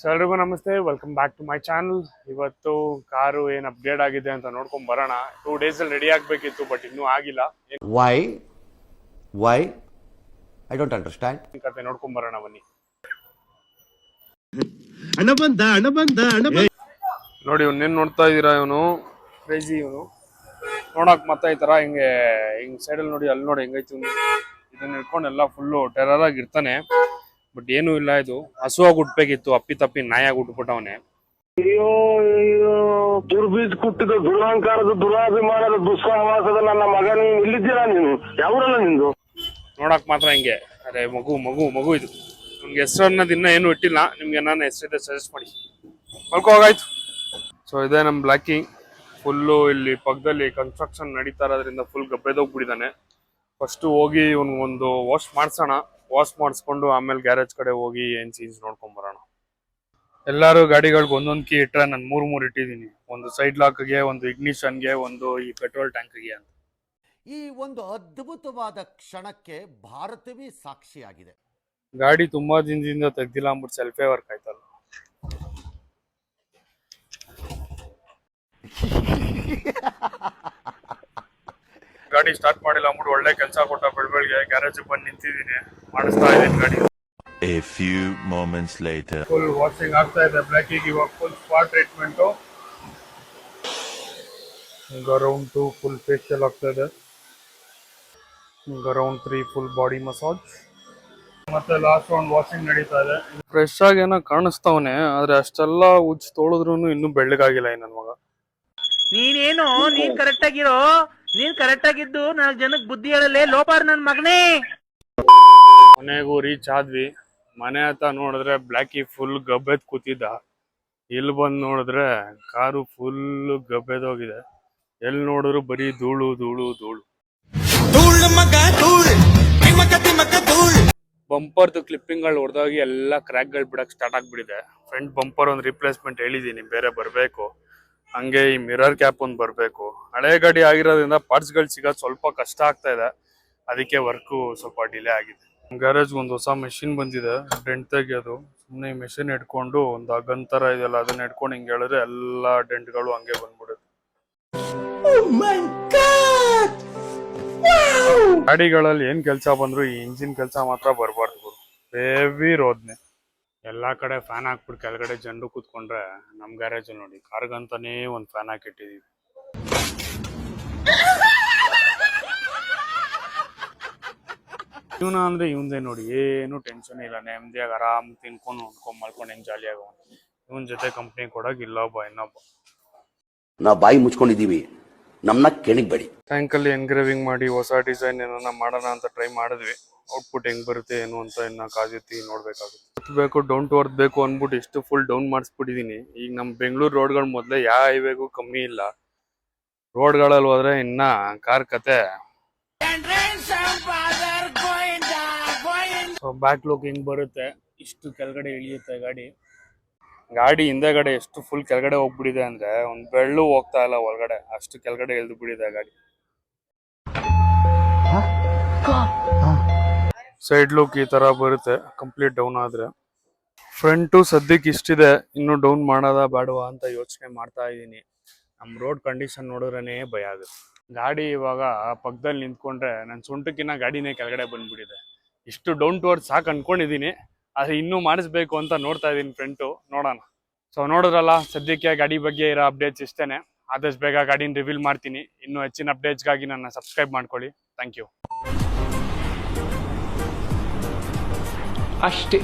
So ಎಲ್ರಿಗೂ ನಮಸ್ತೆ, welcome back to my channel. ಇವತ್ತು ಕಾರು ಏನು ಅಪ್ಡೇಟ್ ಆಗಿದೆ ಅಂತ ನೋಡ್ಕೊಂಡ್ ಬರೋಣ. 2 days ಅಲ್ಲಿ ರೆಡಿ ಆಗಬೇಕಿತ್ತು, ಬಟ್ ಇನ್ನೂ ಆಗಿಲ್ಲ. Why I don't understand. ಕತೆ ನೋಡ್ಕೊಂಡ್ ಬರೋಣ ಬನ್ನಿ. ನೋಡಿ ಇವನ್ನೇನು ನೋಡ್ತಾ ಇದ್ದೀರಾ, ಇವನು ಕ್ರೇಜಿ. ಇವನು ನೋಡಕ್ ಮತ್ತೆ ಈ ತರ ಹಿಂಗೆ ಸೈಡಲ್ಲಿ ನೋಡಿ, ಅಲ್ಲಿ ನೋಡಿ ಹೆಂಗೈತಿ. ಇದನ್ನ ಹಿಡ್ಕೊಂಡು ಎಲ್ಲ ಫುಲ್ಲು ಟೆರರ್ ಆಗಿ ಇರ್ತಾನೆ. ಬಟ್ ಏನೂ ಇಲ್ಲ, ಇದು ಹಸುವಾಗಿ ಹುಟ್ಬೇಕಿತ್ತು, ಅಪ್ಪಿ ತಪ್ಪಿ ನಾಯಾಗಿ ಹುಟ್ಬಿಟ್ಟವನೆ. ಅಯ್ಯೋ ದುರ್ಬೀಜ್ ಕುಟ್ಟಿದ ದುರಾಂಕಾರದ ದುರಾಭಿಮಾನದ ದುಸ್ಸಾಹಸದ ನನ್ನ ಮಗ, ನೀನು ಇಲ್ಲಿದ್ದೀರಾ? ನೀನು ಯಾವ್ರಲ್ಲ ನಿಂದು? ನೋಡಕ್ ಮಾತ್ರ ಹಿಂಗೆ. ಅರೆ ಮಗು ಮಗು ಮಗು ಇದು. ನಿಮ್ಗೆ ಹೆಸರು ಅನ್ನೋದು ಇನ್ನೂ ಏನು ಇಟ್ಟಿಲ್ಲ. ನಿಮ್ಗೆ ನಾನು ಹೆಸರಿದೆ ಸಜೆಸ್ಟ್ ಮಾಡಿ. ಮಲ್ಕೋಗಾಯ್ತು. ಸೊ ಇದೇ ನಮ್ಮ ಬ್ಲ್ಯಾಕಿಂಗ್. ಫುಲ್ಲು ಇಲ್ಲಿ ಪಕ್ಕದಲ್ಲಿ ಕನ್ಸ್ಟ್ರಕ್ಷನ್ ನಡೀತಾ ಇರೋದ್ರಿಂದ ಫುಲ್ ಗಬ್ಬೆದೋಗ್ಬಿಟ್ಟಿದ್ದಾನೆ. ಫಸ್ಟು ಹೋಗಿ ಒಂದು ವಾಶ್ ಮಾಡ್ಸೋಣ. ವಾಶ್ ಮಾಡಿಸ್ಕೊಂಡು ಆಮೇಲೆ ಗ್ಯಾರೇಜ್ ಕಡೆ ಹೋಗಿ ಏನು ಸೀನ್ಸ್ ನೋಡ್ಕೊಂಡ್ ಬರೋಣ. ಎಲ್ಲರೂ ಗಾಡಿಗಳಿಗೆ ಒಂದೊಂದು ಕೀ ಇಟ್ಟರೆ ನಾನು 3 ಇಟ್ಟಿದ್ದೀನಿ. ಒಂದು ಸೈಡ್ ಲಾಕ್ಗೆ, ಒಂದು ಇಗ್ನಿಷನ್ಗೆ, ಒಂದು ಈ ಪೆಟ್ರೋಲ್ ಟ್ಯಾಂಕ್ಗೆ ಅಂತ. ಈ ಒಂದು ಅದ್ಭುತವಾದ ಕ್ಷಣಕ್ಕೆ ಭಾರತವೇ ಸಾಕ್ಷಿಯಾಗಿದೆ. ಗಾಡಿ ತುಂಬಾ ದಿನದಿಂದ ತೆಗ್ದಿಲ್ಲ ಅಂದ್ಬಿಟ್ಟು ಸೆಲ್ಫೇ ವರ್ಕ್ ಆಯ್ತಲ್ಲ. ಗಾಡಿ ಸ್ಟಾರ್ಟ್ ಮಾಡಿಲ್ಲ ಅಂದ್ಬಿಟ್ಟು ಒಳ್ಳೆ ಕೆಲಸ ಕೊಟ್ಟ. ಬೆಳಬೆಳಗ್ಗೆ ಗ್ಯಾರೇಜ್ ಬಂದು ನಿಂತಿದ್ದೀನಿ, ಮಾಡಿಸ್ತಾ ಇದ್ದೀನಿ ಗಾಡಿ. A few moments later. Full washing ಆಗ್ತಾ ಇದೆ ಬ್ಲ್ಯಾಕಿಗೆ. ಇವಾಗ full spa treatment. Around 2 full facial ಆಗ್ತಾ ಇದೆ. Around 3 full body massage. ಮತ್ತೆ ಲಾಸ್ಟ್ ಒಂದು ವಾಷಿಂಗ್ ನಡೀತಾ ಇದೆ. ಫ್ರೆಶ್ ಆಗಿ ಏನೋ ಕಾಣಿಸ್ತಾವನೆ, ಆದ್ರೆ ಅಷ್ಟೆಲ್ಲ ಉಜ್ಜಿ ತೊಳೆದ್ರು ಇನ್ನೂ ಬೆಳ್ಳಗಾಗಿಲ್ಲ ಈ ನನ್ನ ಮಗ. ನೀನೇನು ನೀನ್ ಕರೆಕ್ಟ್ ಆಗಿರೋ, ನೀನ್ ಕರೆಕ್ಟ್ ಆಗಿದ್ದು 4 ಜನಕ್ಕೆ ಬುದ್ಧಿ ಹೇಳಲೇ ಲೋಪಾರ್ ನನ್ ಮಗನೇ. ಮನೆಗೂ ರೀಚ್ ಆದ್ವಿ. ಮನೆ ಹತ್ತ ನೋಡಿದ್ರೆ ಬ್ಲ್ಯಾಕಿ ಫುಲ್ ಗಬ್ಬೆದ್ ಕೂತಿದ್ದ. ಇಲ್ಲಿ ಬಂದು ನೋಡಿದ್ರೆ ಕಾರು ಫುಲ್ ಗಬ್ಬೆದೋಗಿದೆ. ಎಲ್ಲಿ ನೋಡಿದ್ರು ಬರೀ ಧೂಳು ಧೂಳು ಧೂಳು. ಬಂಪರ್ದು ಕ್ಲಿಪ್ಪಿಂಗ್ಗಳು ಹೊಡೆದೋಗಿ ಎಲ್ಲ ಕ್ರ್ಯಾಕ್ಗಳು ಬಿಡಕ್ಕೆ ಸ್ಟಾರ್ಟ್ ಆಗ್ಬಿಟ್ಟಿದೆ. ಫ್ರಂಟ್ ಬಂಪರ್ ಒಂದು ರಿಪ್ಲೇಸ್ಮೆಂಟ್ ಹೇಳಿದ್ದೀನಿ, ಬೇರೆ ಬರಬೇಕು. ಹಂಗೆ ಈ ಮಿರರ್ ಕ್ಯಾಪ್ ಒಂದು ಬರಬೇಕು. ಹಳೆ ಗಾಡಿ ಆಗಿರೋದ್ರಿಂದ ಪಾರ್ಟ್ಸ್ಗಳು ಸಿಗೋದು ಸ್ವಲ್ಪ ಕಷ್ಟ ಆಗ್ತಾ ಇದೆ. ಅದಕ್ಕೆ ವರ್ಕು ಸ್ವಲ್ಪ ಡಿಲೇ ಆಗಿದೆ. ಗ್ಯಾರೇಜ್ ಒಂದು ಹೊಸ ಮೆಷಿನ್ ಬಂದಿದೆ, ಡೆಂಟ್ ತೆಗಿಯೋದು. ಸುಮ್ಮನೆ ಈ ಮೆಷಿನ್ ಇಟ್ಕೊಂಡು ಒಂದು ಅಗಂತರ ಇದೆಯಲ್ಲ, ಅದನ್ನ ಇಟ್ಕೊಂಡು ಹಿಂಗೆ ಹೇಳಿದ್ರೆ ಎಲ್ಲ ಡೆಂಟ್ಗಳು ಹಂಗೆ ಬಂದ್ಬಿಡುತ್ತೆ. ಗಾಡಿಗಳಲ್ಲಿ ಏನ್ ಕೆಲಸ ಬಂದ್ರು ಈ ಇಂಜಿನ್ ಕೆಲಸ ಮಾತ್ರ ಬರಬಾರ್ದು. ಹೆವಿ ರೋದ್ನೆ. ಎಲ್ಲಾ ಕಡೆ ಫ್ಯಾನ್ ಹಾಕ್ಬಿಟ್ಟು ಕೆಳಗಡೆ ಜನರು ಕೂತ್ಕೊಂಡ್ರೆ ನಮ್ ಗ್ಯಾರೇಜ್ ನೋಡಿ ಕಾರ್ಗಂತಾನೇ ಒಂದು ಫ್ಯಾನ್ ಹಾಕಿಟ್ಟಿದೀವಿ. ಇವನ ಅಂದ್ರೆ ಇವಂದೇ ನೋಡಿ, ಏನು ಟೆನ್ಷನ್ ಇಲ್ಲ, ನೆಮ್ಮದಿಯಾಗಿ ಆರಾಮ್ ತಿನ್ಕೊಂಡು ಮಲ್ಕೊಂಡು ಹೆಂಗ್ ಜಾಲಿಯಾಗ. ಇವನ್ ಜೊತೆ ಕಂಪ್ನಿ ಕೊಡೋಕೆ ಇಲ್ಲೊಬ್ಬ ಇನ್ನೊಬ್ಬ. ನಾವು ಬಾಯಿ ಮುಚ್ಕೊಂಡಿದೀವಿ, ನಮ್ಮನ್ನ ಕೆಣಿಗ್ಬೇಡಿ. ಟ್ಯಾಂಕಲ್ಲಿ ಎನ್ಗ್ರೇವಿಂಗ್ ಮಾಡಿ ಹೊಸ ಡಿಸೈನ್ ಏನನ್ನ ಮಾಡೋಣ ಅಂತ ಟ್ರೈ ಮಾಡಿದ್ವಿ. ಔಟ್ಪುಟ್ ಹೆಂಗ್ ಬರುತ್ತೆ ಏನು ಅಂತ ಇನ್ನ ಕಾದಿರ್ತಿ ನೋಡ್ಬೇಕಾಗುತ್ತೆ. ಬೇಕು ಡೌನ್ ಟು ಅರ್ತ್ ಬೇಕು ಅಂದ್ಬಿಟ್ಟು ಇಷ್ಟು ಫುಲ್ ಡೌನ್ ಮಾಡಿಸ್ಬಿಟ್ಟಿದೀನಿ. ಈಗ ನಮ್ ಬೆಂಗಳೂರು ರೋಡ್ಗಳು ಮೊದಲೇ ಯಾವ ಹೈವೇಗೂ ಕಮ್ಮಿ ಇಲ್ಲ. ರೋಡ್ಗಳಲ್ಲಿ ಹೋದ್ರೆ ಇನ್ನ ಕಾರ್ ಕತೆ. ಬ್ಯಾಕ್ ಲುಕ್ ಹಿಂಗ್ ಬರುತ್ತೆ, ಇಷ್ಟು ಕೆಳಗಡೆ ಇಳಿಯುತ್ತೆ ಗಾಡಿ. ಗಾಡಿ ಹಿಂದೆಗಡೆ ಎಷ್ಟು ಫುಲ್ ಕೆಳಗಡೆ ಹೋಗ್ಬಿಟ್ಟಿದೆ ಅಂದ್ರೆ ಒಂದ್ ಬೆಳ್ಳು ಹೋಗ್ತಾ ಇಲ್ಲ ಒಳಗಡೆ, ಅಷ್ಟು ಕೆಳಗಡೆ ಇಳಿದು ಬಿಟ್ಟಿದೆ ಗಾಡಿ. ಸೈಡ್ ಲುಕ್ ಈ ತರ ಬರುತ್ತೆ ಕಂಪ್ಲೀಟ್ ಡೌನ್ ಆದ್ರೆ. ಫ್ರಂಟು ಸದ್ಯಕ್ಕೆ ಇಷ್ಟಿದೆ, ಇನ್ನು ಡೌನ್ ಮಾಡೋದ ಬೇಡವಾ ಅಂತ ಯೋಚನೆ ಮಾಡ್ತಾ ಇದ್ದೀನಿ. ನಮ್ ರೋಡ್ ಕಂಡೀಷನ್ ನೋಡಿದ್ರೇನೆ ಭಯ ಆಗುತ್ತೆ. ಗಾಡಿ ಇವಾಗ ಪಕ್ಕದಲ್ಲಿ ನಿಂತ್ಕೊಂಡ್ರೆ ನನ್ನ ಸೊಂಟಕ್ಕಿನ್ನ ಗಾಡಿನೇ ಕೆಳಗಡೆ ಬಂದ್ಬಿಟ್ಟಿದೆ. ಇಷ್ಟು ಡೌನ್ ಟು ಅರ್ತ್ ಸಾಕು ಅನ್ಕೊಂಡಿದೀನಿ, ಆದ್ರೆ ಇನ್ನೂ ಮಾಡಿಸ್ಬೇಕು ಅಂತ ನೋಡ್ತಾ ಇದೀನಿ ಫ್ರಂಟು. ನೋಡೋಣ. ಸೊ ನೋಡಿದ್ರಲ್ಲ, ಸದ್ಯಕ್ಕೆ ಗಾಡಿ ಬಗ್ಗೆ ಇರೋ ಅಪ್ಡೇಟ್ಸ್ ಇಷ್ಟೇನೆ. ಆದಷ್ಟು ಬೇಗ ಗಾಡಿನ ರಿವೀಲ್ ಮಾಡ್ತೀನಿ. ಇನ್ನೂ ಹೆಚ್ಚಿನ ಅಪ್ಡೇಟ್ಸ್ಗಾಗಿ ನನ್ನ ಸಬ್ಸ್ಕ್ರೈಬ್ ಮಾಡ್ಕೊಳ್ಳಿ. Thank you. ಅಷ್ಟೇ.